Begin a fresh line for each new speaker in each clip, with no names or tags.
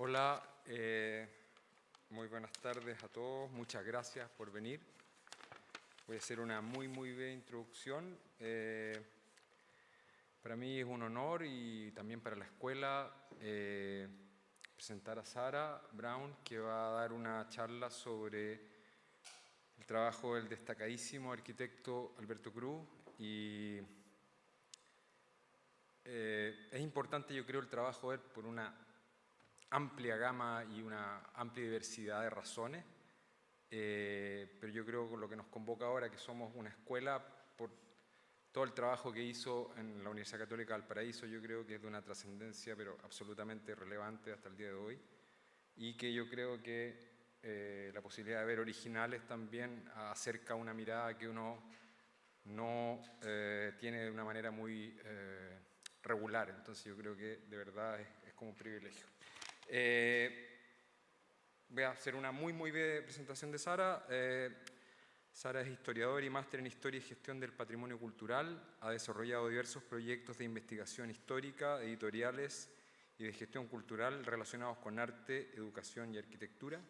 Hola, muy buenas tardes a todos, muchas gracias por venir. Voy a hacer una muy breve introducción. Para mí es un honor y también para la escuela presentar a Sara Brown, que va a dar una charla sobre el trabajo del destacadísimo arquitecto Alberto Cruz. Y es importante, yo creo, el trabajo de él por una amplia gama y una amplia diversidad de razones, pero yo creo que lo que nos convoca ahora, que somos una escuela, por todo el trabajo que hizo en la Universidad Católica de Valparaíso, yo creo que es de una trascendencia pero absolutamente relevante hasta el día de hoy, y que yo creo que la posibilidad de ver originales también acerca una mirada que uno no tiene de una manera muy regular. Entonces yo creo que de verdad es como un privilegio. Voy a hacer una muy breve presentación de Sara. Sara es historiadora y máster en Historia y Gestión del Patrimonio Cultural. Ha desarrollado diversos proyectos de investigación histórica, editoriales y de gestión cultural relacionados con arte, educación y arquitectura.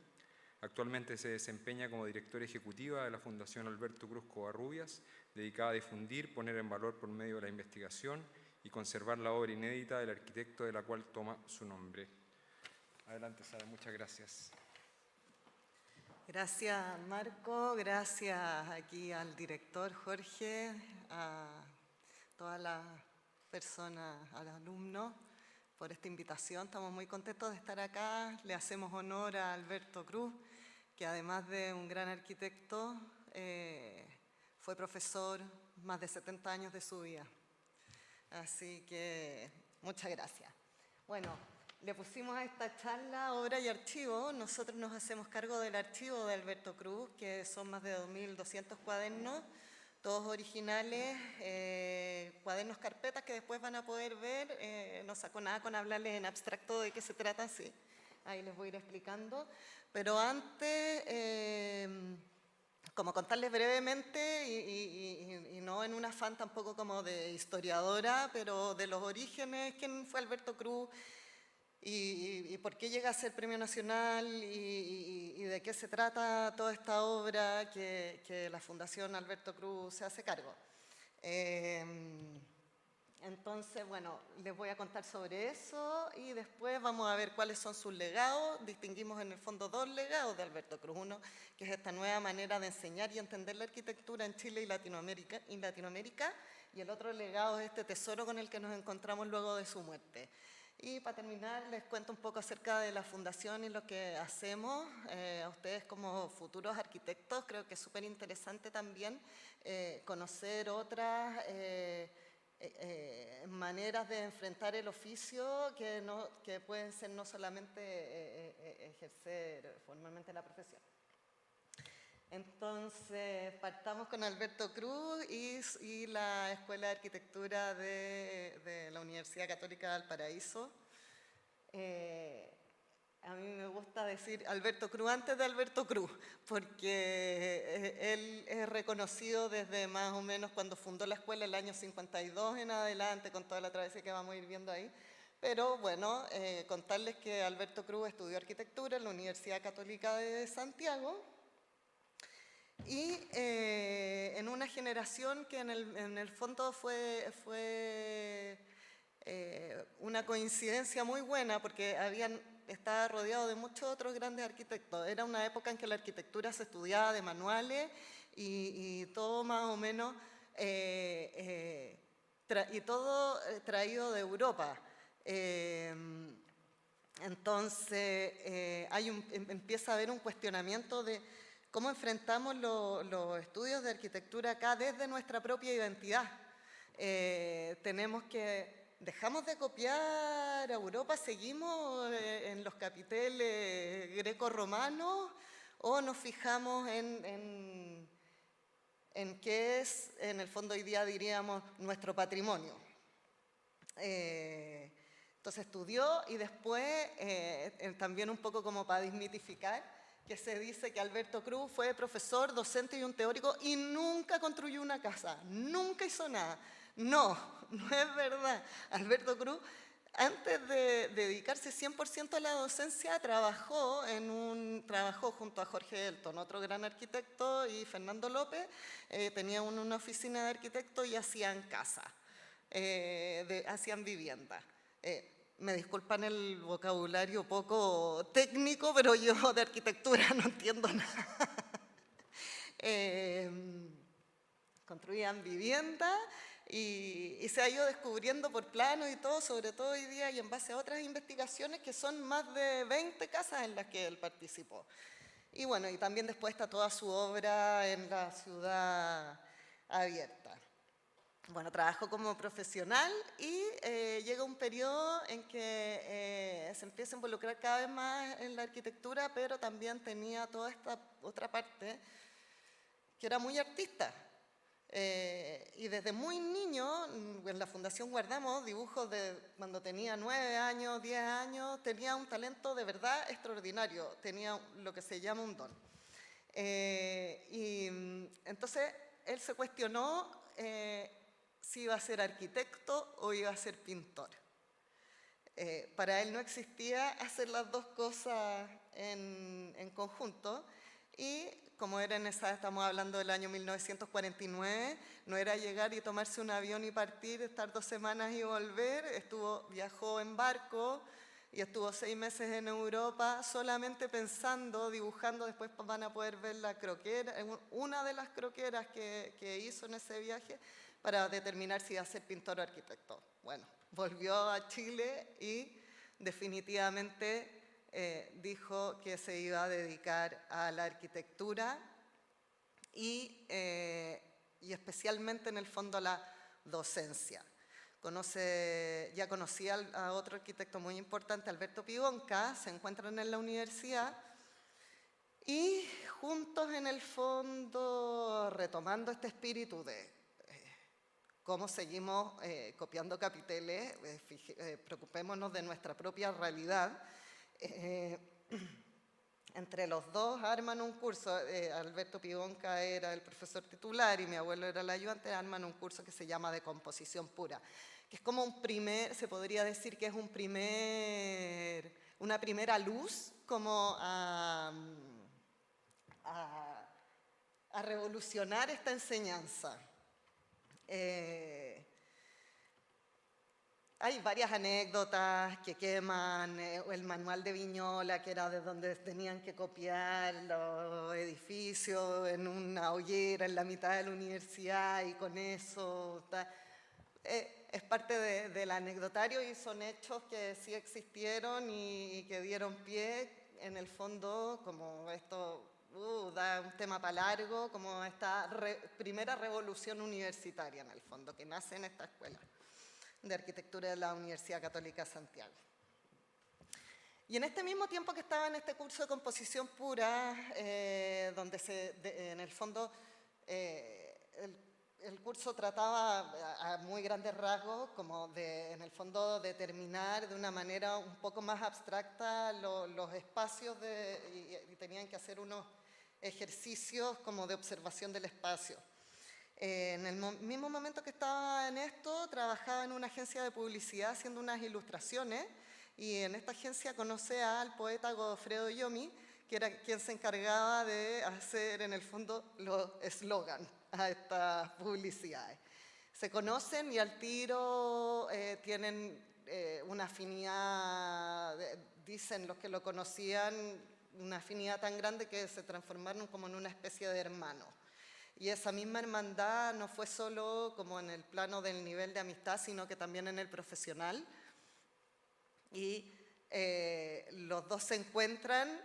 Actualmente se desempeña como directora ejecutiva de la Fundación Alberto Cruz Covarrubias, dedicada a difundir, poner en valor por medio de la investigación y conservar la obra inédita del arquitecto de la cual toma su nombre. Adelante, Sara, muchas gracias.
Gracias, Marco. Gracias aquí al director Jorge, a todas las personas, a los alumnos, por esta invitación. Estamos muy contentos de estar acá. Le hacemos honor a Alberto Cruz, que además de un gran arquitecto, fue profesor más de 70 años de su vida. Así que muchas gracias. Bueno, le pusimos a esta charla obra y archivo. Nosotros nos hacemos cargo del archivo de Alberto Cruz, que son más de 2.200 cuadernos, todos originales, cuadernos carpetas que después van a poder ver. No saco nada con hablarles en abstracto de qué se trata, sí. Ahí les voy a ir explicando. Pero antes, como contarles brevemente, y no en un afán tampoco como de historiadora, pero de los orígenes, quién fue Alberto Cruz, y por qué llega a ser Premio Nacional y de qué se trata toda esta obra que la Fundación Alberto Cruz se hace cargo. Entonces, bueno, les voy a contar sobre eso y después vamos a ver cuáles son sus legados. Distinguimos en el fondo dos legados de Alberto Cruz. Uno, que es esta nueva manera de enseñar y entender la arquitectura en Chile y Latinoamérica, y el otro legado es este tesoro con el que nos encontramos luego de su muerte. Y para terminar, les cuento un poco acerca de la Fundación y lo que hacemos. A ustedes como futuros arquitectos creo que es súper interesante también conocer otras maneras de enfrentar el oficio que pueden ser no solamente ejercer formalmente la profesión. Entonces, partamos con Alberto Cruz y la Escuela de Arquitectura de la Universidad Católica de Valparaíso. A mí me gusta decir Alberto Cruz antes de Alberto Cruz, porque él es reconocido desde más o menos cuando fundó la escuela, el año 52 en adelante, con toda la travesía que vamos a ir viendo ahí. Pero bueno, contarles que Alberto Cruz estudió arquitectura en la Universidad Católica de Santiago, y en una generación que en el fondo fue una coincidencia muy buena, porque estaba rodeado de muchos otros grandes arquitectos. Era una época en que la arquitectura se estudiaba de manuales y todo más o menos, traído de Europa. Entonces, empieza a haber un cuestionamiento de cómo enfrentamos los estudios de arquitectura acá desde nuestra propia identidad. Dejamos de copiar a Europa, seguimos en los capiteles greco-romanos, o nos fijamos en qué es, en el fondo hoy día diríamos, nuestro patrimonio. Entonces estudió y después, también un poco como para desmitificar, que se dice que Alberto Cruz fue profesor, docente y un teórico y nunca construyó una casa, nunca hizo nada. No, no es verdad. Alberto Cruz Antes de dedicarse 100% a la docencia, trabajó junto a Jorge Elton, otro gran arquitecto, y Fernando López, tenían una oficina de arquitectos y hacían casa, hacían vivienda. Me disculpan el vocabulario poco técnico, pero yo de arquitectura no entiendo nada. Construían vivienda y se ha ido descubriendo por planos y todo, sobre todo hoy día y en base a otras investigaciones, que son más de 20 casas en las que él participó. Y bueno, y también después está toda su obra en la Ciudad Abierta. Bueno, trabajó como profesional y llega un periodo en que se empieza a involucrar cada vez más en la arquitectura, pero también tenía toda esta otra parte que era muy artista. Y desde muy niño, en la Fundación Guardamos, dibujos de cuando tenía 9 años, 10 años, tenía un talento de verdad extraordinario, tenía lo que se llama un don. Y entonces él se cuestionó si iba a ser arquitecto o iba a ser pintor. Para él no existía hacer las dos cosas en conjunto, y como era estamos hablando del año 1949, no era llegar y tomarse un avión y partir, estar 2 semanas y volver. Viajó en barco y estuvo 6 meses en Europa solamente pensando, dibujando. Después van a poder ver la croquera, una de las croqueras que hizo en ese viaje para determinar si iba a ser pintor o arquitecto. Bueno, volvió a Chile y definitivamente dijo que se iba a dedicar a la arquitectura y especialmente en el fondo a la docencia. Ya conocía a otro arquitecto muy importante, Alberto Pigonca, se encuentran en la universidad y juntos en el fondo, retomando este espíritu de cómo seguimos copiando capiteles, preocupémonos de nuestra propia realidad. Entre los dos arman un curso. Alberto Pigonca era el profesor titular y mi abuelo era el ayudante. Arman un curso que se llama de composición pura, que es como se podría decir que es una primera luz como a revolucionar esta enseñanza. Hay varias anécdotas que queman, el manual de Viñola, que era de donde tenían que copiar los edificios en una hoguera en la mitad de la universidad, y con eso es parte del anecdotario, y son hechos que sí existieron y que dieron pie, en el fondo, como esto da un tema para largo, como esta primera revolución universitaria, en el fondo, que nace en esta escuela de arquitectura de la Universidad Católica de Santiago. Y en este mismo tiempo que estaba en este curso de composición pura, donde en el fondo el curso trataba a muy grandes rasgos como en el fondo, determinar de una manera un poco más abstracta los espacios y tenían que hacer unos ejercicios como de observación del espacio. En el mismo momento que estaba en esto, trabajaba en una agencia de publicidad haciendo unas ilustraciones, y en esta agencia conoce al poeta Godofredo Yomi, que era quien se encargaba de hacer en el fondo los eslogans a estas publicidades. Se conocen y al tiro tienen una afinidad, dicen los que lo conocían, una afinidad tan grande que se transformaron como en una especie de hermanos. Y esa misma hermandad no fue solo como en el plano del nivel de amistad, sino que también en el profesional. Y los dos se encuentran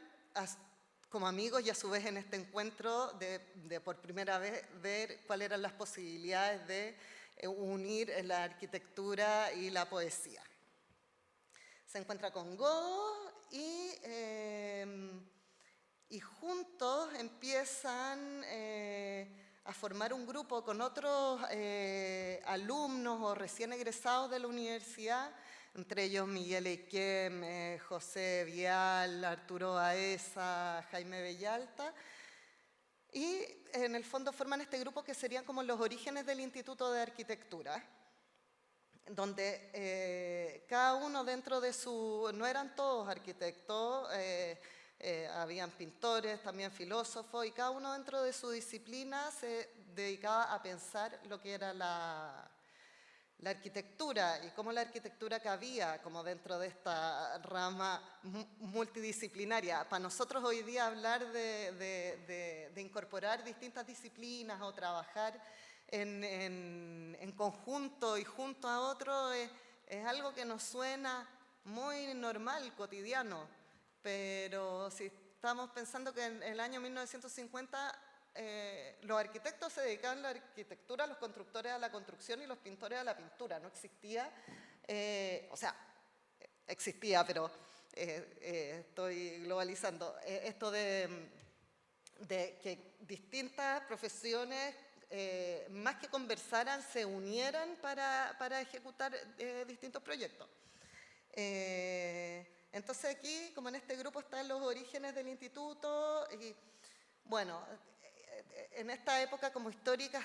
como amigos, y a su vez en este encuentro de por primera vez ver cuáles eran las posibilidades de unir la arquitectura y la poesía. Se encuentra con Godó y juntos empiezan a formar un grupo con otros alumnos o recién egresados de la universidad, entre ellos Miguel Eiquem, José Vial, Arturo Baeza, Jaime Bellalta, y en el fondo forman este grupo que serían como los orígenes del Instituto de Arquitectura. donde cada uno dentro de su, no eran todos arquitectos, habían pintores, también filósofos, y cada uno dentro de su disciplina se dedicaba a pensar lo que era la arquitectura y cómo la arquitectura cabía como dentro de esta rama multidisciplinaria. Para nosotros hoy día hablar de incorporar distintas disciplinas o trabajar en conjunto y junto a otro es algo que nos suena muy normal, cotidiano, pero si estamos pensando que en el año 1950 los arquitectos se dedicaban a la arquitectura, los constructores a la construcción y los pintores a la pintura. No existía, o sea, existía, pero estoy globalizando. Esto de que distintas profesiones, más que conversaran, se unieran para ejecutar distintos proyectos. Entonces aquí, como en este grupo están los orígenes del instituto, y bueno, en esta época como histórica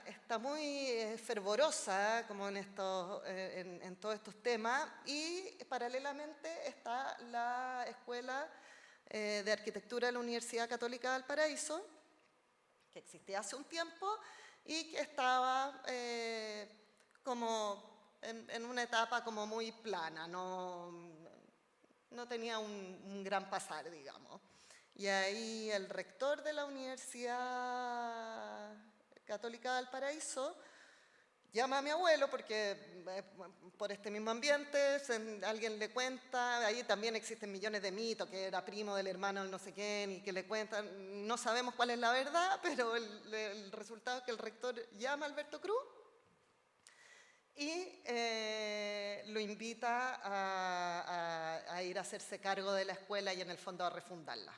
está muy fervorosa como en todos estos temas, y paralelamente está la Escuela de Arquitectura de la Universidad Católica de Valparaíso, que existía hace un tiempo y que estaba como en una etapa como muy plana, no tenía un gran pasar, digamos. Y ahí el rector de la Universidad Católica de Valparaíso llama a mi abuelo porque por este mismo ambiente alguien le cuenta, ahí también existen millones de mitos, que era primo del hermano del no sé quién y que le cuentan, no sabemos cuál es la verdad, pero el resultado es que el rector llama a Alberto Cruz y lo invita a ir a hacerse cargo de la escuela y en el fondo a refundarla.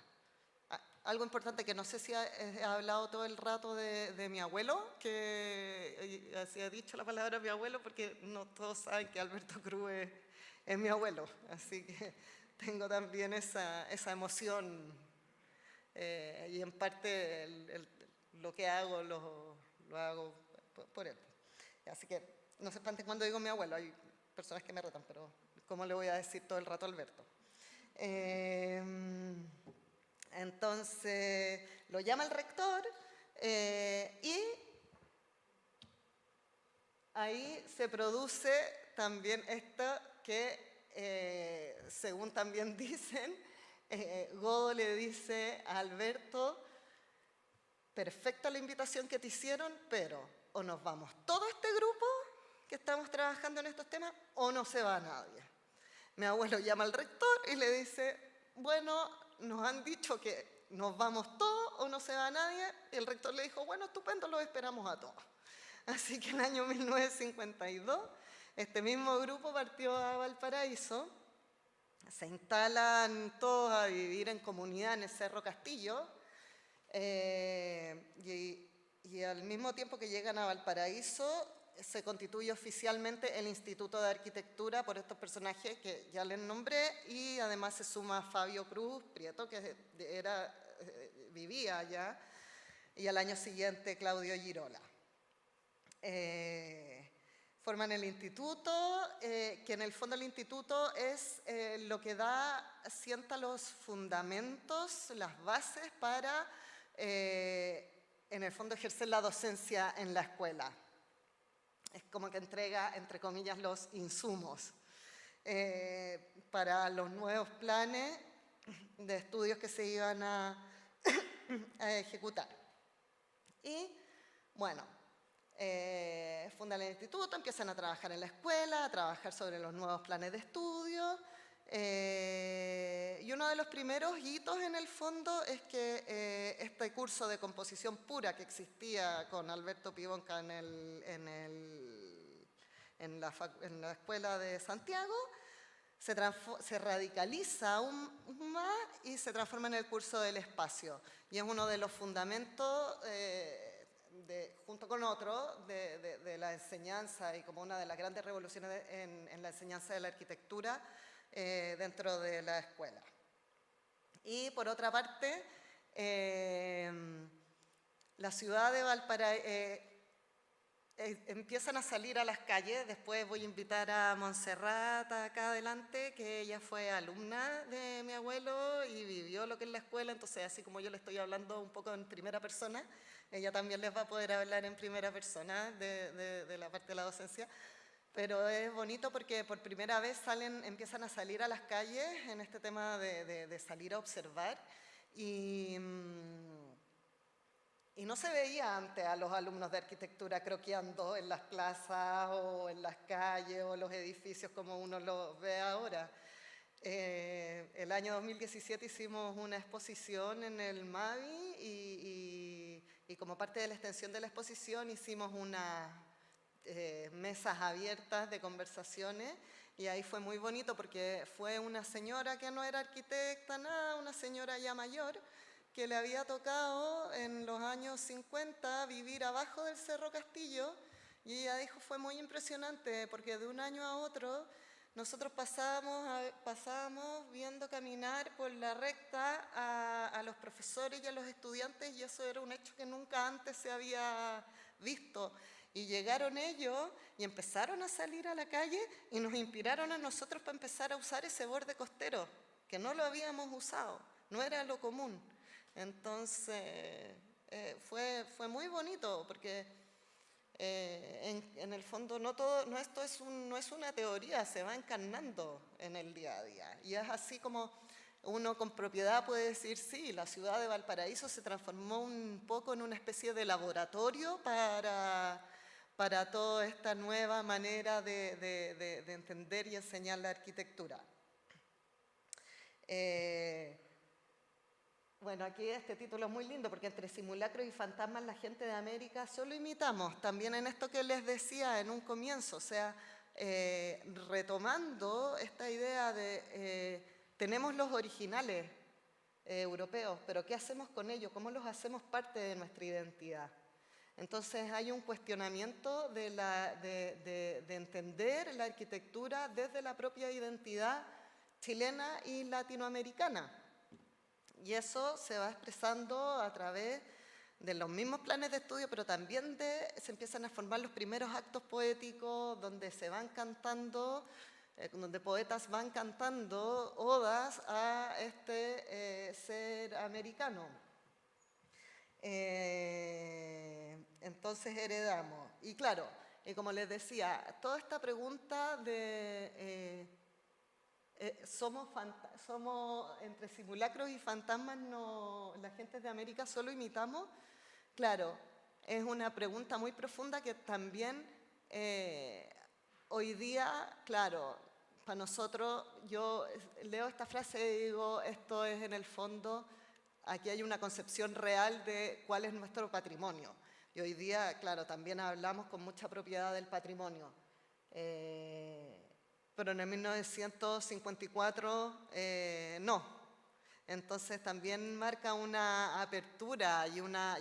Algo importante que no sé si he hablado todo el rato de mi abuelo, que así he dicho la palabra mi abuelo porque no todos saben que Alberto Cruz es mi abuelo, así que tengo también esa emoción y en parte lo que hago lo hago por él. Así que no se espanten cuando digo mi abuelo, hay personas que me retan, pero ¿cómo le voy a decir todo el rato a Alberto? Entonces lo llama el rector y ahí se produce también esto que, según también dicen, Godó le dice a Alberto, perfecta la invitación que te hicieron, pero o nos vamos todo este grupo que estamos trabajando en estos temas o no se va nadie. Mi abuelo llama al rector y le dice, bueno, nos han dicho que nos vamos todos o no se va nadie. Y el rector le dijo, bueno, estupendo, los esperamos a todos. Así que en el año 1952, este mismo grupo partió a Valparaíso, se instalan todos a vivir en comunidad en el Cerro Castillo, y al mismo tiempo que llegan a Valparaíso, se constituye oficialmente el Instituto de Arquitectura por estos personajes que ya les nombré, y además se suma Fabio Cruz Prieto, que vivía allá, y al año siguiente Claudio Girola. Forman el instituto, que en el fondo el instituto es lo que sienta los fundamentos, las bases para, en el fondo, ejercer la docencia en la escuela. Es como que entrega, entre comillas, los insumos para los nuevos planes de estudios que se iban a ejecutar. Y, bueno, fundan el instituto, empiezan a trabajar en la escuela, a trabajar sobre los nuevos planes de estudio. Y uno de los primeros hitos en el fondo es que este curso de composición pura que existía con Alberto Pibonca en la Escuela de Santiago se radicaliza aún más y se transforma en el curso del espacio. Y es uno de los fundamentos, junto con otro, de la enseñanza y como una de las grandes revoluciones en la enseñanza de la arquitectura dentro de la escuela. Y por otra parte, la ciudad de Valparaíso, empiezan a salir a las calles. Después voy a invitar a Montserrat acá adelante, que ella fue alumna de mi abuelo y vivió lo que es la escuela, entonces así como yo le estoy hablando un poco en primera persona, ella también les va a poder hablar en primera persona de la parte de la docencia. Pero es bonito porque por primera vez empiezan a salir a las calles en este tema de salir a observar y no se veía antes a los alumnos de arquitectura croqueando en las plazas o en las calles o los edificios como uno los ve ahora. El año 2017 hicimos una exposición en el MAVI y como parte de la extensión de la exposición hicimos unas mesas abiertas de conversaciones y ahí fue muy bonito porque fue una señora que no era arquitecta, nada, una señora ya mayor, que le había tocado en los años 50 vivir abajo del Cerro Castillo y ella dijo, fue muy impresionante porque de un año a otro nosotros pasábamos viendo caminar por la recta a los profesores y a los estudiantes y eso era un hecho que nunca antes se había visto. Y llegaron ellos y empezaron a salir a la calle y nos inspiraron a nosotros para empezar a usar ese borde costero, que no lo habíamos usado, no era lo común. Entonces, fue muy bonito porque en el fondo esto no es una teoría, se va encarnando en el día a día. Y es así como uno con propiedad puede decir, sí, la ciudad de Valparaíso se transformó un poco en una especie de laboratorio para toda esta nueva manera de entender y enseñar la arquitectura. Bueno, aquí este título es muy lindo porque entre simulacros y fantasmas la gente de América solo imitamos, también en esto que les decía en un comienzo, o sea, retomando esta idea de tenemos los originales europeos, pero ¿qué hacemos con ellos? ¿Cómo los hacemos parte de nuestra identidad? Entonces hay un cuestionamiento de entender la arquitectura desde la propia identidad chilena y latinoamericana. Y eso se va expresando a través de los mismos planes de estudio, pero también se empiezan a formar los primeros actos poéticos donde se van cantando, donde poetas van cantando odas a este ser americano. Entonces heredamos. Y claro, como les decía, toda esta pregunta de somos entre simulacros y fantasmas, la gente de América solo imitamos. Claro, es una pregunta muy profunda que también hoy día, claro, para nosotros, yo leo esta frase y digo, esto es en el fondo, aquí hay una concepción real de cuál es nuestro patrimonio. Y hoy día, claro, también hablamos con mucha propiedad del patrimonio. Pero en el 1954 no. Entonces también marca una apertura y una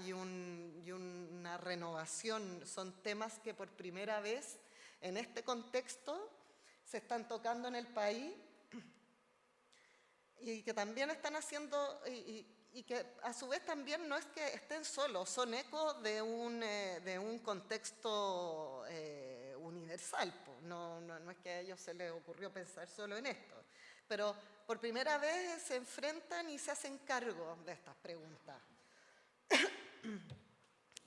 renovación. Son temas que por primera vez en este contexto se están tocando en el país y que también están haciendo, y que a su vez también no es que estén solos, son ecos de un contexto universal. No es que a ellos se les ocurrió pensar solo en esto, pero por primera vez se enfrentan y se hacen cargo de estas preguntas.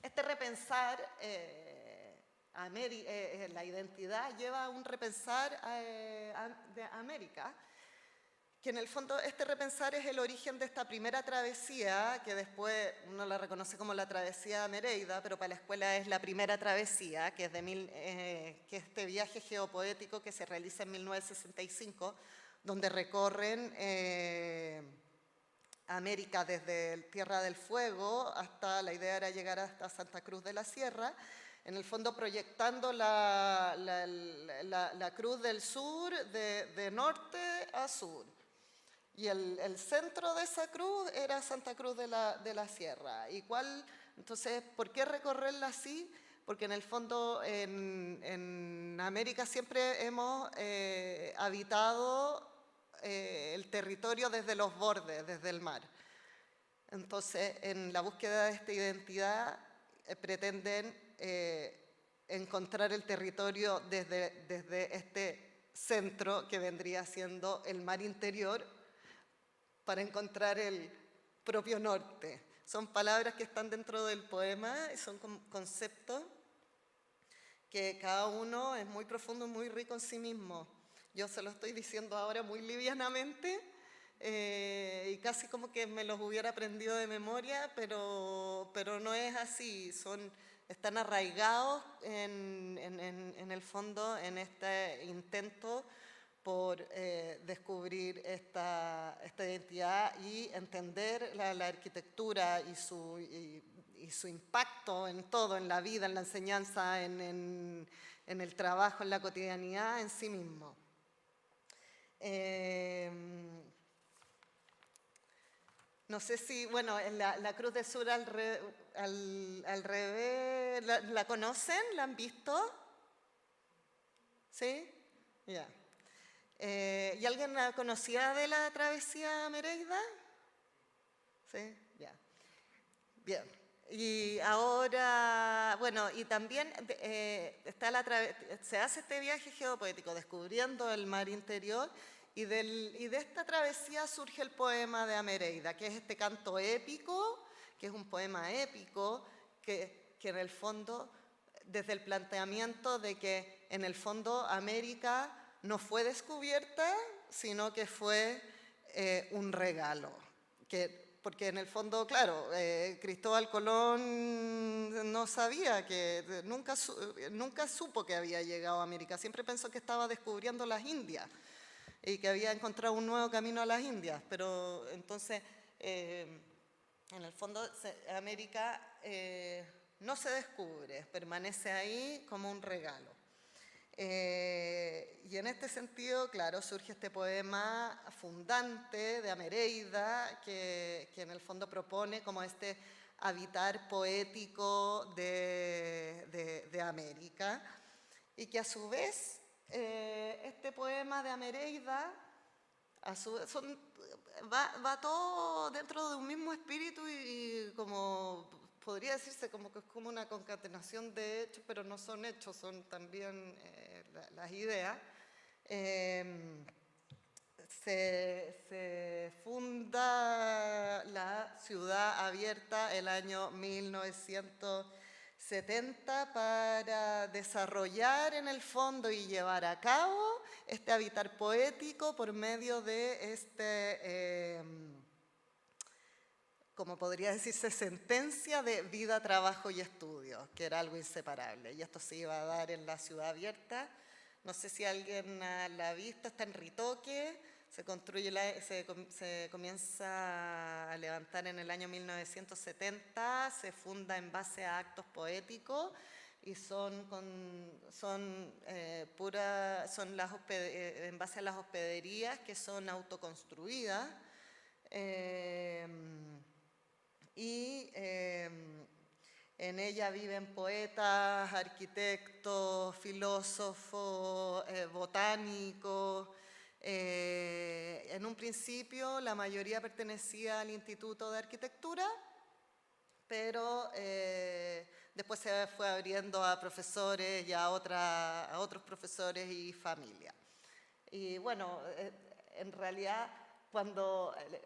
Este repensar la identidad lleva a un repensar de América, que en el fondo este repensar es el origen de esta primera travesía, que después uno la reconoce como la travesía Mereida, pero para la escuela es la primera travesía, que es que este viaje geopoético que se realiza en 1965, donde recorren América desde Tierra del Fuego hasta, la idea era llegar hasta Santa Cruz de la Sierra, en el fondo proyectando la Cruz del Sur de norte a sur. Y el centro de esa cruz era Santa Cruz de la Sierra. Entonces, ¿por qué recorrerla así? Porque en el fondo en América siempre hemos habitado el territorio desde los bordes, desde el mar. Entonces, en la búsqueda de esta identidad pretenden encontrar el territorio desde este centro que vendría siendo el mar interior para encontrar el propio norte. Son palabras que están dentro del poema y son conceptos que cada uno es muy profundo y muy rico en sí mismo. Yo se lo estoy diciendo ahora muy livianamente y casi como que me los hubiera aprendido de memoria, pero no es así. Están arraigados en el fondo en este intento por descubrir esta identidad y entender la arquitectura y su impacto en todo, en la vida, en la enseñanza, en el trabajo, en la cotidianidad en sí mismo. No sé si, bueno, la Cruz del Sur al revés, ¿la conocen? ¿La han visto? ¿Sí? Ya. ¿Y alguien la conocía de la travesía Mereida? ¿Sí? Ya. Bien. Y ahora, bueno, y también se hace este viaje geopoético descubriendo el mar interior y de esta travesía surge el poema de Amereida, que es este canto épico, que es un poema épico que en el fondo, desde el planteamiento de que en el fondo América no fue descubierta, sino que fue un regalo. Porque en el fondo, claro, Cristóbal Colón no sabía nunca supo que había llegado a América. Siempre pensó que estaba descubriendo las Indias y que había encontrado un nuevo camino a las Indias. Pero entonces, en el fondo, América no se descubre, permanece ahí como un regalo. Y en este sentido, claro, surge este poema fundante de Amereida, que en el fondo propone como este habitar poético de América, y que a su vez, este poema de Amereida, va todo dentro de un mismo espíritu y como podría decirse como que es como una concatenación de hechos, pero no son hechos, son también las ideas. Se funda la Ciudad Abierta el año 1970 para desarrollar en el fondo y llevar a cabo este habitar poético por medio de como podría decirse, sentencia de vida, trabajo y estudio, que era algo inseparable. Y esto se iba a dar en la Ciudad Abierta. No sé si alguien la ha visto, está en Ritoque, se comienza a levantar en el año 1970, se funda en base a actos poéticos y son en base a las hospederías que son autoconstruidas. En ella viven poetas, arquitectos, filósofos, botánicos. En un principio la mayoría pertenecía al Instituto de Arquitectura, pero después se fue abriendo a profesores y a otros profesores y familia. Y bueno, en realidad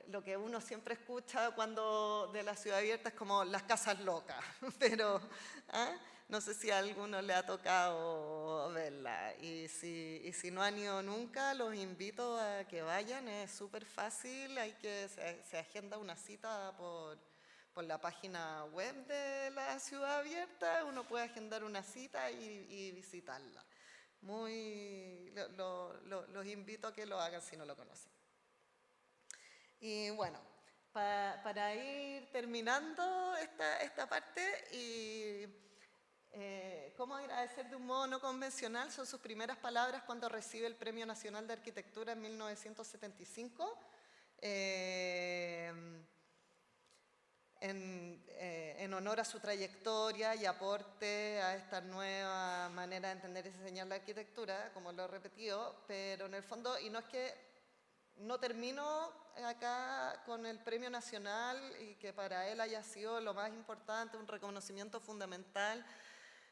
lo que uno siempre escucha cuando de la Ciudad Abierta es como las casas locas, pero no sé si a alguno le ha tocado verla. Y si no han ido nunca, los invito a que vayan, es súper fácil, se agenda una cita por la página web de la Ciudad Abierta, uno puede agendar una cita y visitarla. Los invito a que lo hagan si no lo conocen. Y bueno, para ir terminando esta parte, y cómo agradecer de un modo no convencional, son sus primeras palabras cuando recibe el Premio Nacional de Arquitectura en 1975. En honor a su trayectoria y aporte a esta nueva manera de entender y enseñar la arquitectura, como lo he repetido, pero en el fondo, y no es que no termino acá con el Premio Nacional y que para él haya sido lo más importante, un reconocimiento fundamental,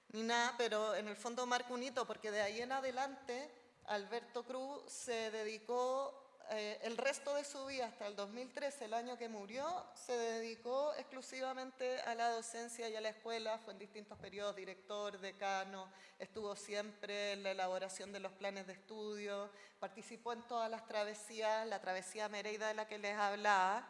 ni nada, pero en el fondo marca un hito, porque de ahí en adelante Alberto Cruz se dedicó el resto de su vida, hasta el 2013, el año que murió, se dedicó exclusivamente a la docencia y a la escuela, fue en distintos periodos director, decano, estuvo siempre en la elaboración de los planes de estudio, participó en todas las travesías, la travesía Mereida de la que les hablaba.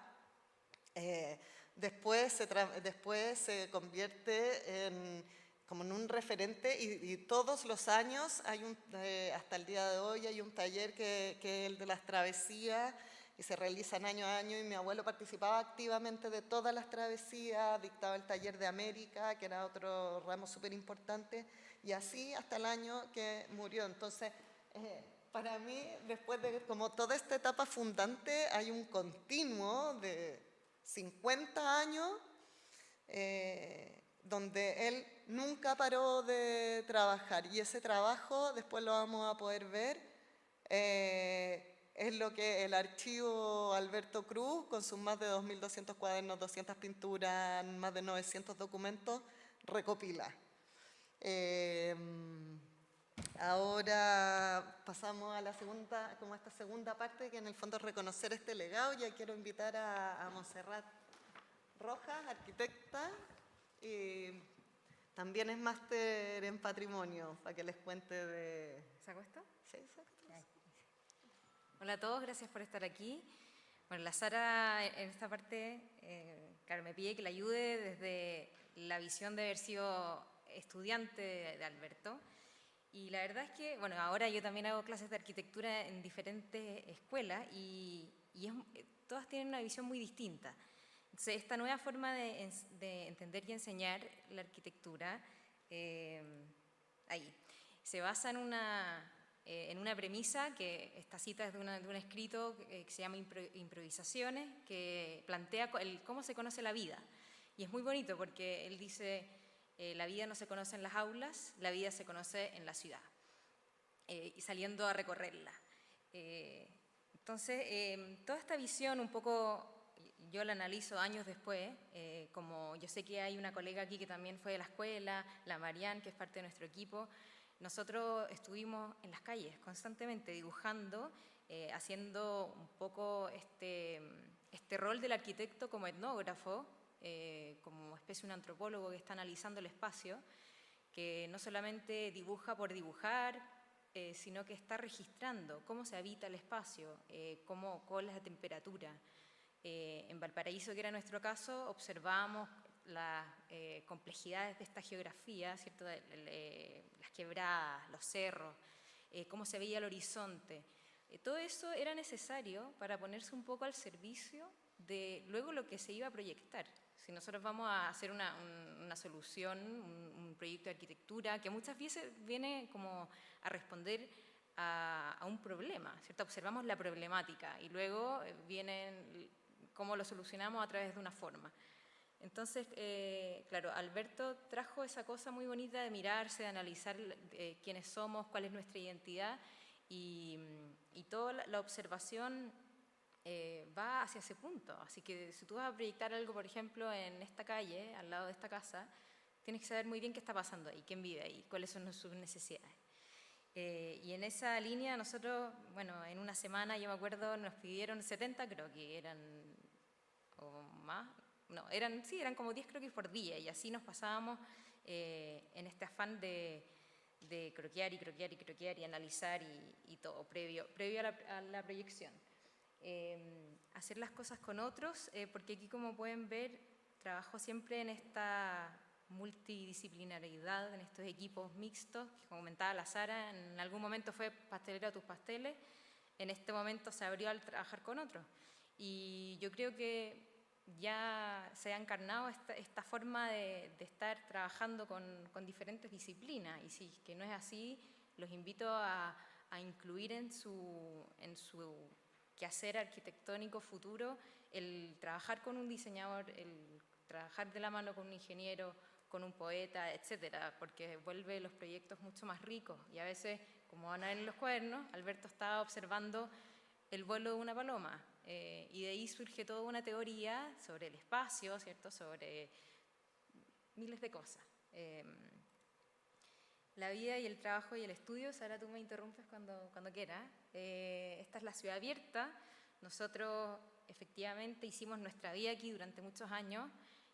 Después se convierte como en un referente y todos los años, hasta el día de hoy, hay un taller que es el de las travesías y se realizan año a año y mi abuelo participaba activamente de todas las travesías, dictaba el taller de América, que era otro ramo súper importante, y así hasta el año que murió. Entonces, para mí, después de como toda esta etapa fundante, hay un continuo de 50 años donde él nunca paró de trabajar y ese trabajo, después lo vamos a poder ver, es lo que el archivo Alberto Cruz, con sus más de 2.200 cuadernos, 200 pinturas, más de 900 documentos, recopila. Ahora pasamos a la segunda, como esta segunda parte, que en el fondo es reconocer este legado. Ya quiero invitar a Montserrat Rojas, arquitecta, y también es máster en patrimonio, para que les cuente de...
¿Saco esto?
Sí, exacto.
Hola a todos, gracias por estar aquí. Bueno, la Sara en esta parte, claro, me pide que la ayude desde la visión de haber sido estudiante de Alberto. Y la verdad es que, bueno, ahora yo también hago clases de arquitectura en diferentes escuelas y todas tienen una visión muy distinta. Entonces, esta nueva forma de entender y enseñar la arquitectura, ahí, se basa en una premisa, que esta cita es de un escrito que se llama Improvisaciones, que plantea cómo se conoce la vida. Y es muy bonito porque él dice, la vida no se conoce en las aulas, la vida se conoce en la ciudad, y saliendo a recorrerla. Entonces, toda esta visión un poco, yo la analizo años después, como yo sé que hay una colega aquí que también fue de la escuela, la Marianne, que es parte de nuestro equipo. Nosotros estuvimos en las calles constantemente dibujando, haciendo un poco este rol del arquitecto como etnógrafo, como especie de un antropólogo que está analizando el espacio, que no solamente dibuja por dibujar, sino que está registrando cómo se habita el espacio, cuál es la temperatura. En Valparaíso, que era nuestro caso, observábamos las complejidades de esta geografía, ¿cierto? Las quebradas, los cerros, cómo se veía el horizonte. Todo eso era necesario para ponerse un poco al servicio de luego lo que se iba a proyectar. Si nosotros vamos a hacer una solución, un proyecto de arquitectura, que muchas veces viene como a responder a un problema, ¿cierto? Observamos la problemática y luego vienen cómo lo solucionamos a través de una forma. Entonces, claro, Alberto trajo esa cosa muy bonita de mirarse, de analizar quiénes somos, cuál es nuestra identidad, y toda la observación va hacia ese punto. Así que si tú vas a proyectar algo, por ejemplo, en esta calle, al lado de esta casa, tienes que saber muy bien qué está pasando ahí, quién vive ahí, cuáles son sus necesidades. Y en esa línea nosotros, bueno, en una semana, yo me acuerdo, nos pidieron 70 croquis, eran, o más, no, eran como 10 croquis por día, y así nos pasábamos en este afán de croquear y croquear y croquear y analizar y todo, previo a la proyección. Hacer las cosas con otros, porque aquí, como pueden ver, trabajo siempre en esta multidisciplinaridad, en estos equipos mixtos, que comentaba la Sara, en algún momento fue pastelera tus pasteles, en este momento se abrió al trabajar con otros. Y yo creo que ya se ha encarnado esta forma de estar trabajando con diferentes disciplinas, y si es que no es así, los invito a incluir en su quehacer arquitectónico futuro el trabajar con un diseñador, el trabajar de la mano con un ingeniero, con un poeta, etcétera, porque vuelve los proyectos mucho más ricos. Y a veces, como van a ver en los cuadernos, Alberto estaba observando el vuelo de una paloma, y de ahí surge toda una teoría sobre el espacio, ¿cierto? Sobre miles de cosas. La vida y el trabajo y el estudio, Sara, tú me interrumpes cuando quieras. Esta es la Ciudad Abierta. Nosotros efectivamente hicimos nuestra vida aquí durante muchos años.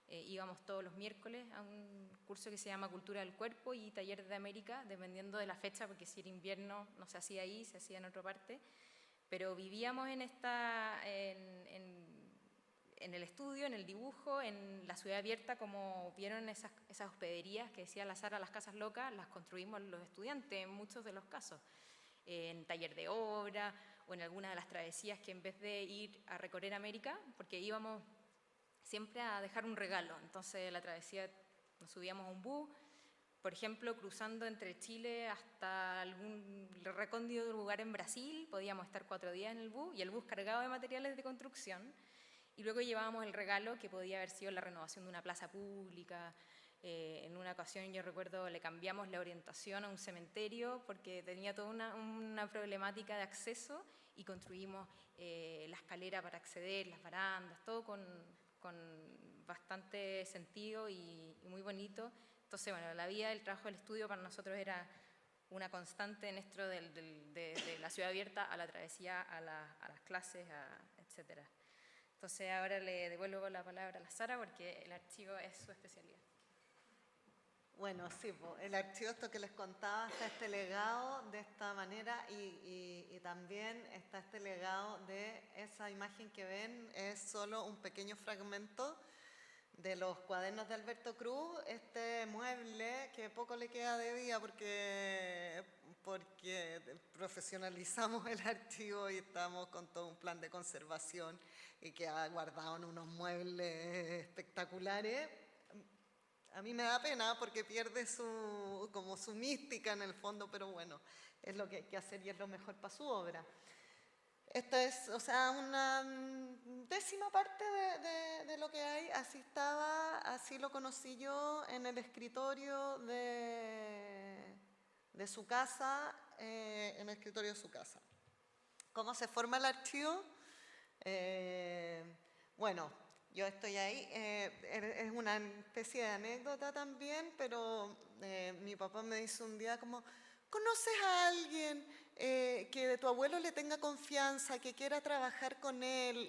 Íbamos todos los miércoles a un curso que se llama Cultura del Cuerpo y Taller de América, dependiendo de la fecha, porque si era invierno no se hacía ahí, se hacía en otra parte. Pero vivíamos en el estudio, en el dibujo, en la Ciudad Abierta, como vieron esas hospederías que decía la Sara, las casas locas, las construimos los estudiantes en muchos de los casos. En taller de obra o en alguna de las travesías que en vez de ir a recorrer América, porque íbamos siempre a dejar un regalo, entonces la travesía nos subíamos a un bus, por ejemplo, cruzando entre Chile hasta algún recóndito lugar en Brasil, podíamos estar 4 días en el bus y el bus cargado de materiales de construcción. Y luego llevábamos el regalo que podía haber sido la renovación de una plaza pública. En una ocasión yo recuerdo le cambiamos la orientación a un cementerio porque tenía toda una problemática de acceso y construimos la escalera para acceder, las barandas, todo con bastante sentido y muy bonito. Entonces, bueno, la vida, el trabajo, el estudio para nosotros era una constante en esto de la Ciudad Abierta a la travesía, a las clases, etcétera. Entonces ahora le devuelvo la palabra a la Sara porque el archivo es su especialidad.
Bueno, sí, el archivo, esto que les contaba, está este legado de esta manera y también está este legado de esa imagen que ven, es solo un pequeño fragmento de los cuadernos de Alberto Cruz, este mueble que poco le queda de vida porque profesionalizamos el archivo y estamos con todo un plan de conservación y que ha guardado en unos muebles espectaculares. A mí me da pena porque pierde como su mística en el fondo, pero bueno, es lo que hay que hacer y es lo mejor para su obra. Esta es, o sea, una 10ª parte de lo que hay. Así lo conocí yo en el escritorio de su casa, ¿Cómo se forma el archivo? Bueno, yo estoy ahí, es una especie de anécdota también, pero mi papá me dice un día como, ¿conoces a alguien que de tu abuelo le tenga confianza, que quiera trabajar con él,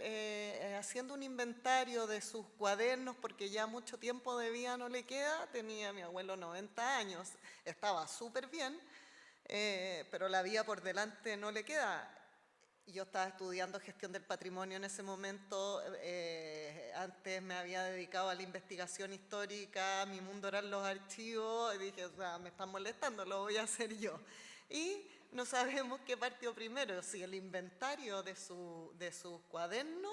haciendo un inventario de sus cuadernos, porque ya mucho tiempo de vida no le queda? Tenía mi abuelo 90 años, estaba súper bien, pero la vida por delante no le queda. Yo estaba estudiando gestión del patrimonio en ese momento, antes me había dedicado a la investigación histórica, mi mundo eran los archivos, y dije, o sea, me están molestando, lo voy a hacer yo. Y no sabemos qué partió primero, si el inventario de sus cuadernos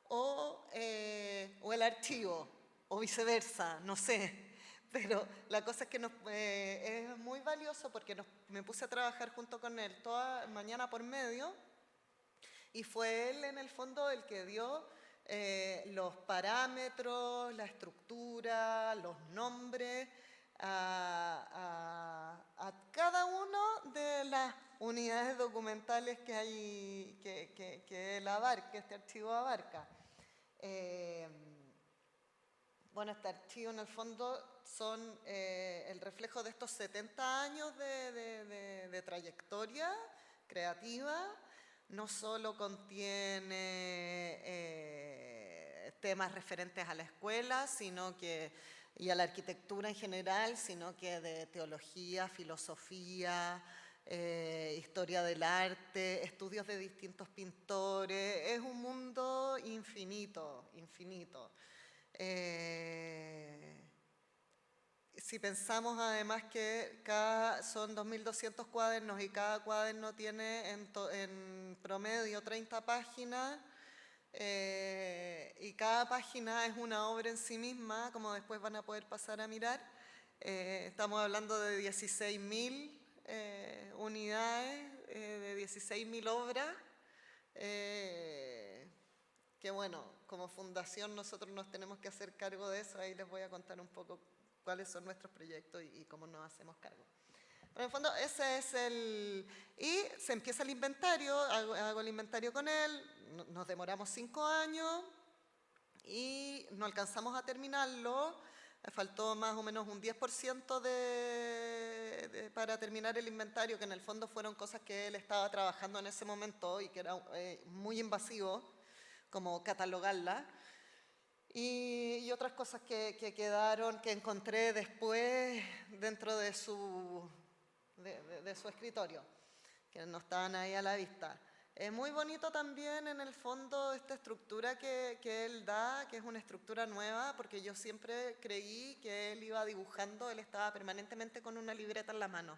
o el archivo, o viceversa, no sé. Pero la cosa es que es muy valioso porque me puse a trabajar junto con él toda mañana por medio. Y fue él, en el fondo, el que dio los parámetros, la estructura, los nombres a cada una de las unidades documentales que hay, que él abarca, este archivo abarca. Bueno, este archivo, en el fondo, son el reflejo de estos 70 años de trayectoria creativa. No solo contiene temas referentes a la escuela, y a la arquitectura en general, sino que de teología, filosofía, historia del arte, estudios de distintos pintores. Es un mundo infinito, infinito. Si pensamos además que son 2.200 cuadernos y cada cuaderno tiene en promedio 30 páginas y cada página es una obra en sí misma, como después van a poder pasar a mirar, estamos hablando de 16.000 unidades, de 16.000 obras, que bueno, como fundación nosotros nos tenemos que hacer cargo de eso. Ahí les voy a contar un poco cuáles son nuestros proyectos y cómo nos hacemos cargo. Pero en el fondo ese es y se empieza el inventario, hago el inventario con él, nos demoramos 5 años y no alcanzamos a terminarlo me faltó más o menos un 10% para terminar el inventario, que en el fondo fueron cosas que él estaba trabajando en ese momento y que era muy invasivo, como catalogarla. Y otras cosas que quedaron, que encontré después dentro de su escritorio, que no estaban ahí a la vista. Es muy bonito también en el fondo esta estructura que él da, que es una estructura nueva, porque yo siempre creí que él iba dibujando, él estaba permanentemente con una libreta en la mano,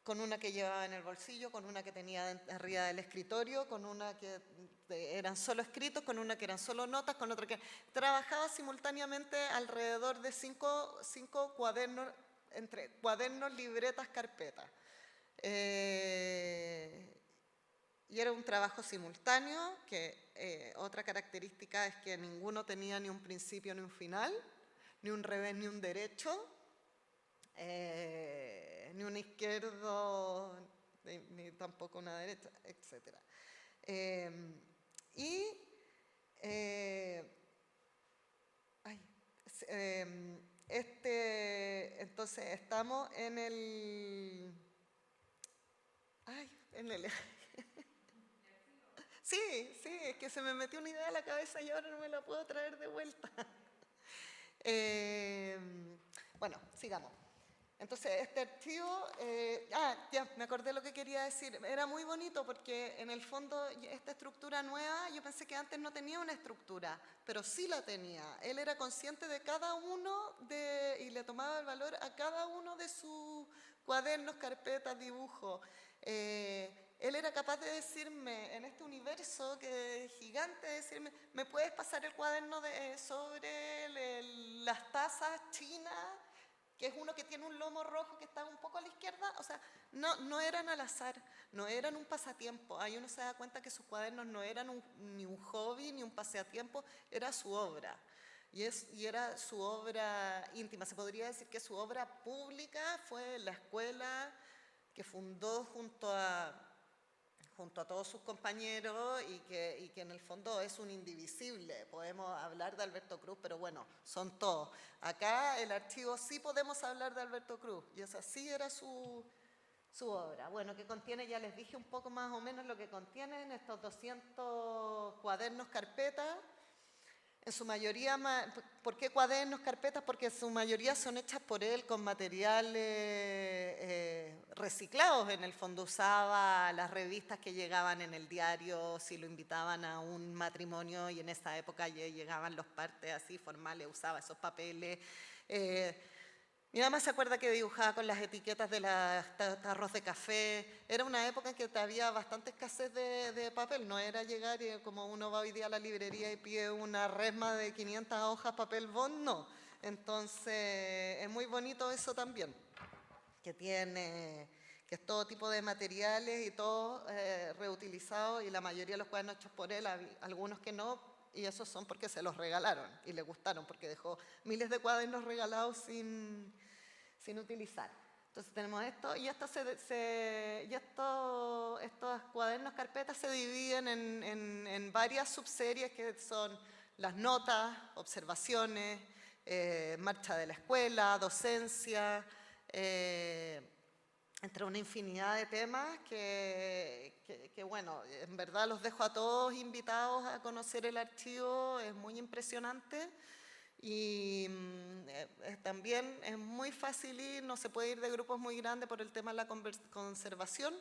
con una que llevaba en el bolsillo, con una que tenía arriba del escritorio, con una que eran solo escritos, con una que eran solo notas, con otra que... Trabajaba simultáneamente alrededor de cinco cuadernos, entre cuadernos, libretas, carpetas. Y era un trabajo simultáneo, que otra característica es que ninguno tenía ni un principio ni un final, ni un revés ni un derecho, ni un izquierdo, ni tampoco una derecha, etc. Entonces estamos en el... Sí, es que se me metió una idea a la cabeza y ahora no me la puedo traer de vuelta. Bueno, sigamos. Entonces, este archivo, ya, me acordé lo que quería decir. Era muy bonito porque en el fondo esta estructura nueva, yo pensé que antes no tenía una estructura, pero sí la tenía. Él era consciente de cada uno y le tomaba el valor a cada uno de sus cuadernos, carpetas, dibujos. Él era capaz de decirme, en este universo que es gigante, decirme, ¿me puedes pasar el cuaderno sobre las tazas chinas? Que es uno que tiene un lomo rojo que está un poco a la izquierda. O sea, no eran al azar, no eran un pasatiempo. Ahí uno se da cuenta que sus cuadernos no eran ni un hobby, ni un pasatiempo, era su obra. Y era su obra íntima. Se podría decir que su obra pública fue la escuela que fundó junto a todos sus compañeros y que en el fondo es un indivisible. Podemos hablar de Alberto Cruz, pero bueno, son todos. Acá el archivo sí podemos hablar de Alberto Cruz, y esa sí era su obra. Bueno, que contiene, ya les dije un poco más o menos lo que contienen estos 200 cuadernos, carpetas. En su mayoría, ¿por qué cuadernos, carpetas? Porque en su mayoría son hechas por él con materiales reciclados. En el fondo usaba las revistas que llegaban en el diario, si lo invitaban a un matrimonio, y en esa época llegaban los partes así formales, usaba esos papeles. Mi mamá se acuerda que dibujaba con las etiquetas de los tarros de café. Era una época en que había bastante escasez de papel. No era llegar y como uno va hoy día a la librería y pide una resma de 500 hojas papel bond, no. Entonces es muy bonito eso también, que es todo tipo de materiales y todo reutilizado, y la mayoría de los cuadernos hechos por él, algunos que no. Y esos son porque se los regalaron y le gustaron, porque dejó miles de cuadernos regalados sin utilizar. Entonces tenemos esto, y estos cuadernos, carpetas se dividen en varias subseries, que son las notas, observaciones, marcha de la escuela, docencia, entre una infinidad de temas que bueno, en verdad los dejo a todos invitados a conocer el archivo, es muy impresionante. Y también es muy fácil ir, no se puede ir de grupos muy grandes por el tema de la conservación,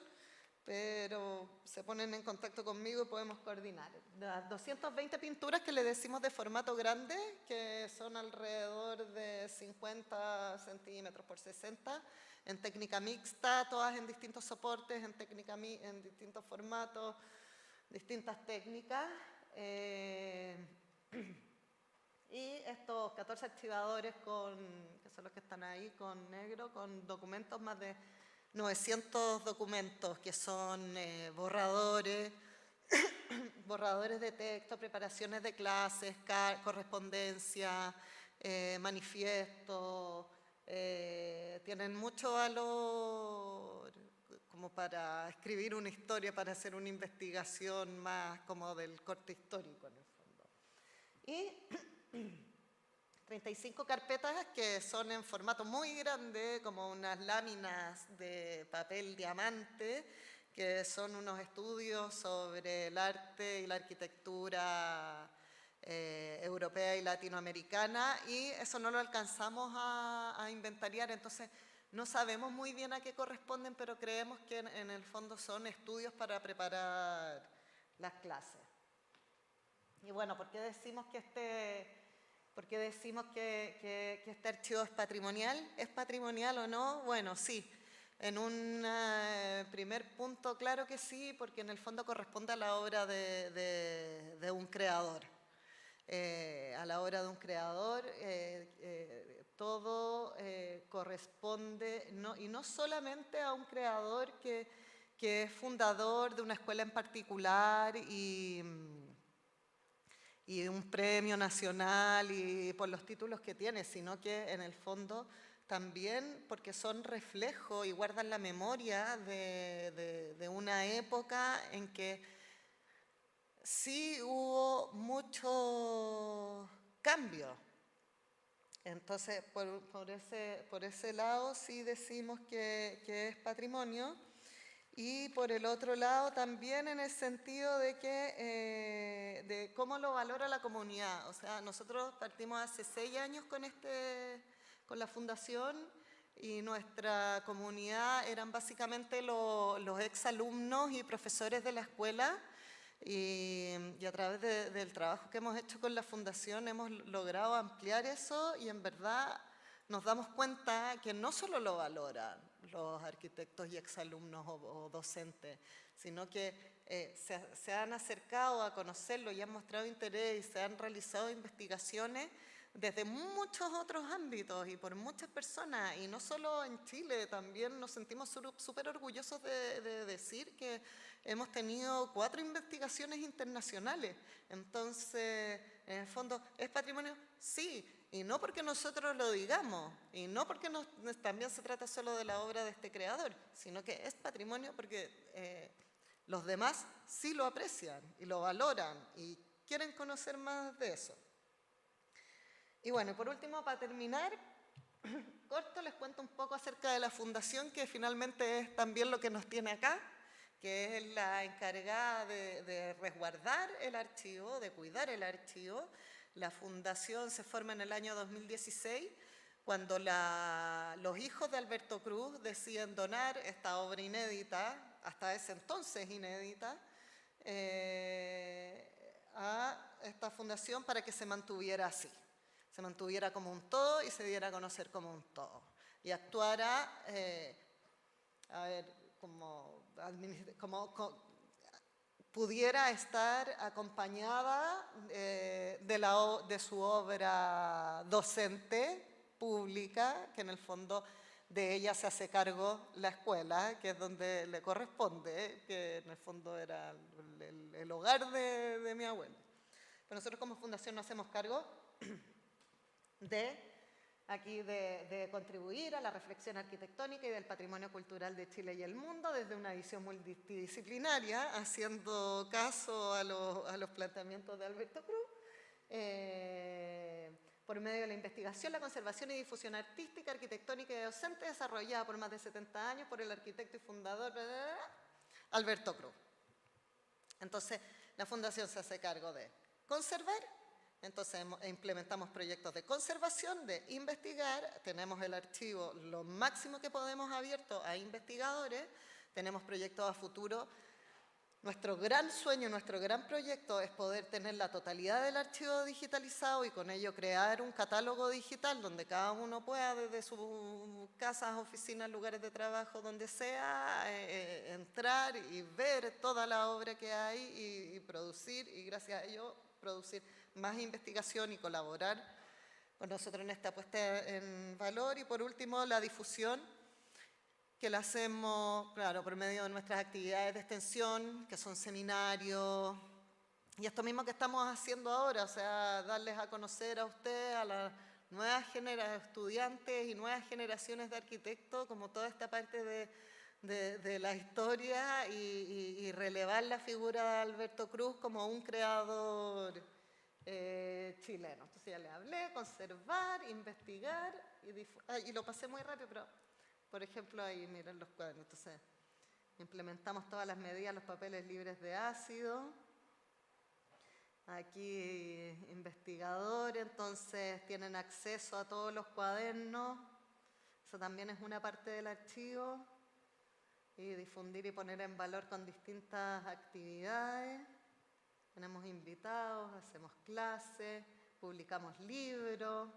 pero se ponen en contacto conmigo y podemos coordinar. Las 220 pinturas que le decimos de formato grande, que son alrededor de 50 centímetros por 60, en técnica mixta, todas en distintos soportes, en distintos formatos, distintas técnicas. Y estos 14 archivadores, que son los que están ahí con negro, con documentos, más de 900 documentos, que son borradores, borradores de texto, preparaciones de clases, correspondencia, manifiestos. Tienen mucho valor como para escribir una historia, para hacer una investigación más como del corte histórico en el fondo. Y 35 carpetas que son en formato muy grande, como unas láminas de papel diamante, que son unos estudios sobre el arte y la arquitectura europea y latinoamericana, y eso no lo alcanzamos a inventariar, entonces no sabemos muy bien a qué corresponden, pero creemos que en el fondo son estudios para preparar las clases. Y bueno, ¿por qué decimos que este archivo es patrimonial? ¿Es patrimonial o no? Bueno, sí. En un primer punto, claro que sí, porque en el fondo corresponde a la obra de un creador. A la obra de un creador, todo corresponde, y no solamente a un creador que es fundador de una escuela en particular y un premio nacional y por los títulos que tiene, sino que en el fondo también porque son reflejo y guardan la memoria de una época en que sí hubo mucho cambio. Entonces, por ese lado sí decimos que es patrimonio. Y por el otro lado también en el sentido de que de cómo lo valora la comunidad. O sea, nosotros partimos hace 6 años con la fundación y nuestra comunidad eran básicamente los exalumnos y profesores de la escuela y a través del trabajo que hemos hecho con la fundación hemos logrado ampliar eso y en verdad nos damos cuenta que no solo lo valoran los arquitectos y exalumnos o docentes, sino que se han acercado a conocerlo y han mostrado interés y se han realizado investigaciones desde muchos otros ámbitos y por muchas personas, y no solo en Chile, también nos sentimos súper orgullosos de decir que hemos tenido 4 investigaciones internacionales. Entonces, en el fondo, ¿es patrimonio? Sí, y no porque nosotros lo digamos, y no porque también se trata solo de la obra de este creador, sino que es patrimonio porque los demás sí lo aprecian y lo valoran y quieren conocer más de eso. Y bueno, por último, para terminar, corto, les cuento un poco acerca de la fundación, que finalmente es también lo que nos tiene acá, que es la encargada de resguardar el archivo, de cuidar el archivo. La fundación se forma en el año 2016, cuando los hijos de Alberto Cruz deciden donar esta obra inédita, hasta ese entonces inédita, a esta fundación para que se mantuviera así. Se mantuviera como un todo y se diera a conocer como un todo. Y actuara, como pudiera estar acompañada de su obra docente pública, que en el fondo de ella se hace cargo la escuela, que es donde le corresponde, que en el fondo era el hogar de mi abuelo. Pero nosotros como fundación nos hacemos cargo de contribuir a la reflexión arquitectónica y del patrimonio cultural de Chile y el mundo desde una visión multidisciplinaria, haciendo caso a los planteamientos de Alberto Cruz, por medio de la investigación, la conservación y difusión artística, arquitectónica y docente desarrollada por más de 70 años por el arquitecto y fundador Alberto Cruz. Entonces, la fundación se hace cargo de conservar. Entonces implementamos proyectos de conservación, de investigar, tenemos el archivo lo máximo que podemos abierto a investigadores, tenemos proyectos a futuro. Nuestro gran sueño, nuestro gran proyecto es poder tener la totalidad del archivo digitalizado y con ello crear un catálogo digital donde cada uno pueda desde sus casas, oficinas, lugares de trabajo, donde sea, entrar y ver toda la obra que hay y producir, y gracias a ello producir más investigación y colaborar con nosotros en esta puesta en valor. Y por último, la difusión, que la hacemos, claro, por medio de nuestras actividades de extensión, que son seminarios, y esto mismo que estamos haciendo ahora, o sea, darles a conocer a ustedes, a las nuevas estudiantes y nuevas generaciones de arquitectos, como toda esta parte de la historia y relevar la figura de Alberto Cruz como un creador chileno. Entonces ya le hablé, conservar, investigar y lo pasé muy rápido, pero por ejemplo ahí miren los cuadernos. Entonces implementamos todas las medidas, los papeles libres de ácido. Aquí investigadores, entonces tienen acceso a todos los cuadernos. Eso también es una parte del archivo. Y difundir y poner en valor con distintas actividades. Tenemos invitados, hacemos clases, publicamos libros,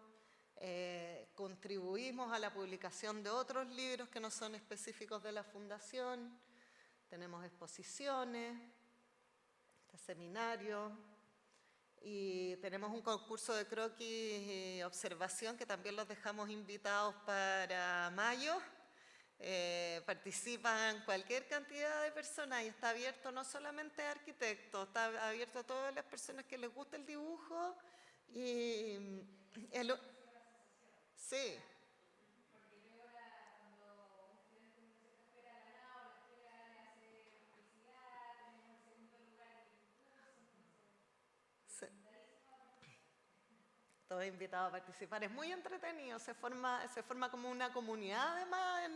contribuimos a la publicación de otros libros que no son específicos de la Fundación. Tenemos exposiciones, seminarios. Y tenemos un concurso de croquis y observación que también los dejamos invitados para mayo. Participan cualquier cantidad de personas y está abierto no solamente a arquitectos, está abierto a todas las personas que les gusta el dibujo. Sí. Sí. Todos invitados a participar. Es muy entretenido, se forma como una comunidad además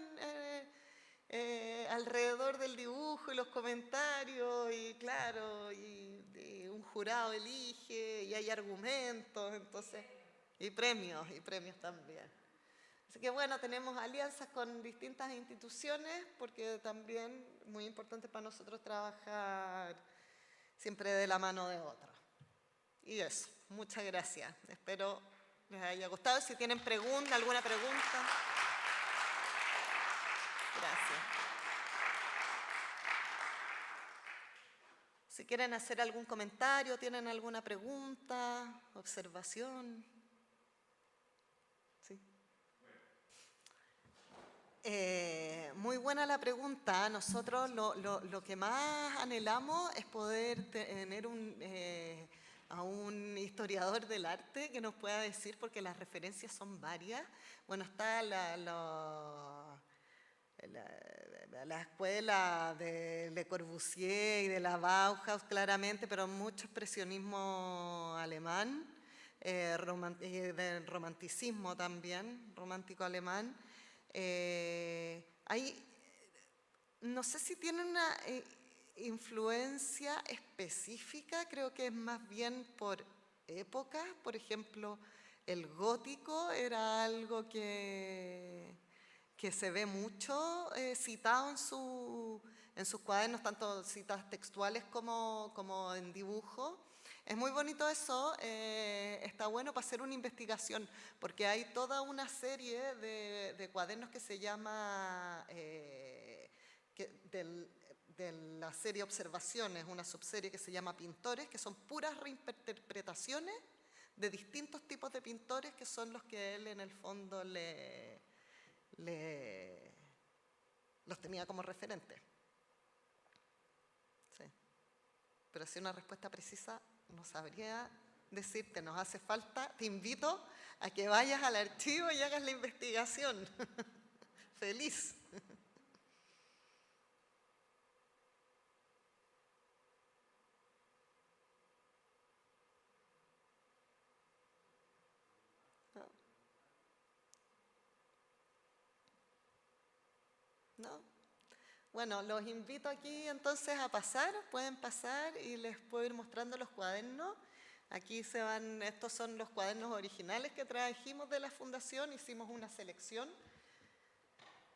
alrededor del dibujo y los comentarios y claro, y un jurado elige y hay argumentos, entonces, y premios también. Así que bueno, tenemos alianzas con distintas instituciones porque también es muy importante para nosotros trabajar siempre de la mano de otros. Y eso, muchas gracias. Espero les haya gustado. Si tienen alguna pregunta. Gracias. Si quieren hacer algún comentario, tienen alguna pregunta, observación. ¿Sí? Muy buena la pregunta. Nosotros lo que más anhelamos es poder tener a un historiador del arte que nos pueda decir, porque las referencias son varias. Bueno, está la escuela de Le Corbusier y de la Bauhaus, claramente, pero mucho expresionismo alemán, del romanticismo también, romántico alemán. No sé si tiene una influencia específica, creo que es más bien por época. Por ejemplo, el gótico era algo que se ve mucho citado en sus cuadernos, tanto citas textuales como en dibujo. Es muy bonito eso, está bueno para hacer una investigación, porque hay toda una serie de cuadernos que se llama, de la serie Observaciones, una subserie que se llama Pintores, que son puras reinterpretaciones de distintos tipos de pintores que son los que él en el fondo los tenía como referente. Sí. Pero si una respuesta precisa no sabría decirte, nos hace falta. Te invito a que vayas al archivo y hagas la investigación. Feliz. ¿No? Bueno, los invito aquí entonces a pasar, pueden pasar y les puedo ir mostrando los cuadernos. Aquí estos son los cuadernos originales que trajimos de la Fundación, hicimos una selección.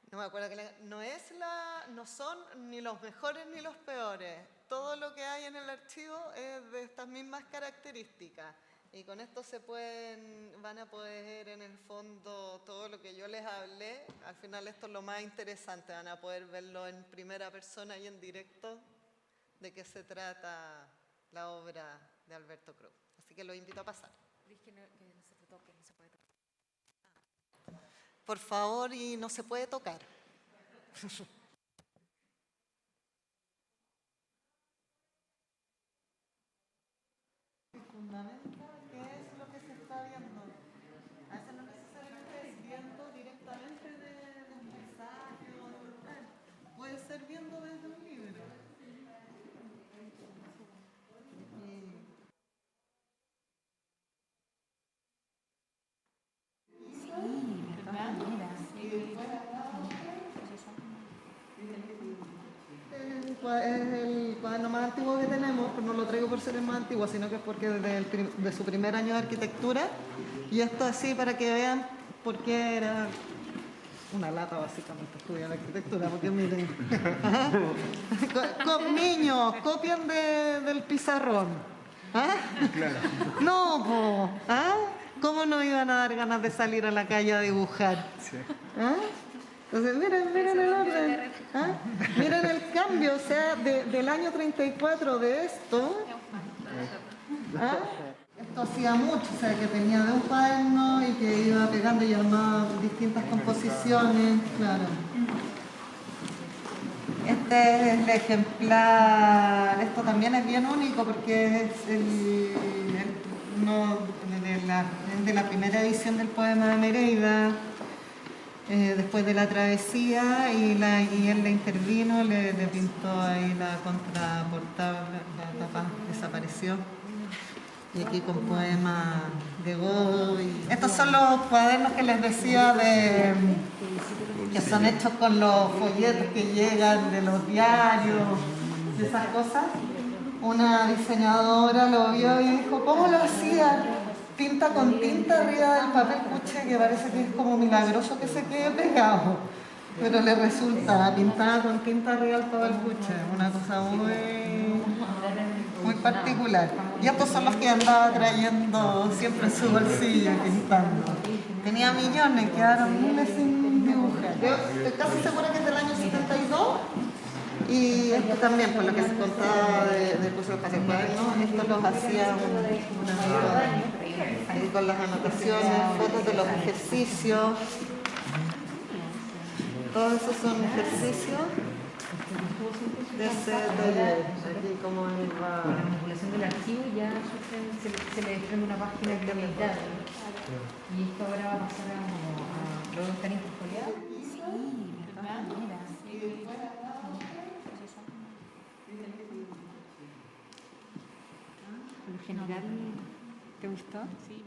No me acuerdo no son ni los mejores ni los peores. Todo lo que hay en el archivo es de estas mismas características. Y con esto van a poder en el fondo todo lo que yo les hablé. Al final esto es lo más interesante, van a poder verlo en primera persona y en directo de qué se trata la obra de Alberto Cruz. Así que los invito a pasar.
Dije que no se toque, no se puede tocar.
Por favor, y no se puede tocar. Fundamenta qué es lo que se está viendo. A veces no necesariamente es viendo directamente de un mensaje o de un lugar. Puede ser viendo desde un libro. Es el cuaderno más antiguo que tenemos, pero no lo traigo por ser el más antiguo, sino que es porque de su primer año de arquitectura. Y esto así para que vean por qué era una lata básicamente estudiar arquitectura, porque miren, niños, copian del pizarrón. ¿Ah?
Claro.
No, po. ¿Ah? ¿Cómo no iban a dar ganas de salir a la calle a dibujar?
Sí.
¿Ah? Entonces, miren el orden. ¿Ah? Miren el cambio, o sea, del año 34 de esto. ¿Ah? Esto hacía mucho, o sea, que tenía de un cuaderno y que iba pegando y armaba distintas composiciones, claro. Este es el ejemplar, esto también es bien único porque es de la primera edición del poema de Nereida, después de la travesía, y él le intervino, le pintó ahí la contraportada, la tapa desapareció. Y aquí con poemas de Godo. Estos son los cuadernos que les decía que son hechos con los folletos que llegan de los diarios, de esas cosas. Una diseñadora lo vio y dijo, ¿cómo lo hacía? Pinta con tinta arriba del papel cuché, que parece que es como milagroso que se quede pegado. Pero le resulta, pintada con tinta arriba del papel cuché, una cosa muy particular. Y estos son los que andaba trayendo siempre en su bolsillo pintando. Tenía millones, quedaron miles sin dibujar. Yo estoy casi segura que es del año 72. Y esto también, por lo que se contaba de curso de espacio cuaderno, esto los hacía una amiga con las anotaciones, fotos de los ejercicios. Todos esos son ejercicios de ese taller, aquí como él va.
Con la manipulación del archivo ya se le desprende una página que editar. Y esto ahora va a pasar a luego estar interfoliado. Sí, ¿verdad? Mira. Por lo general, ¿te gustó? Sí,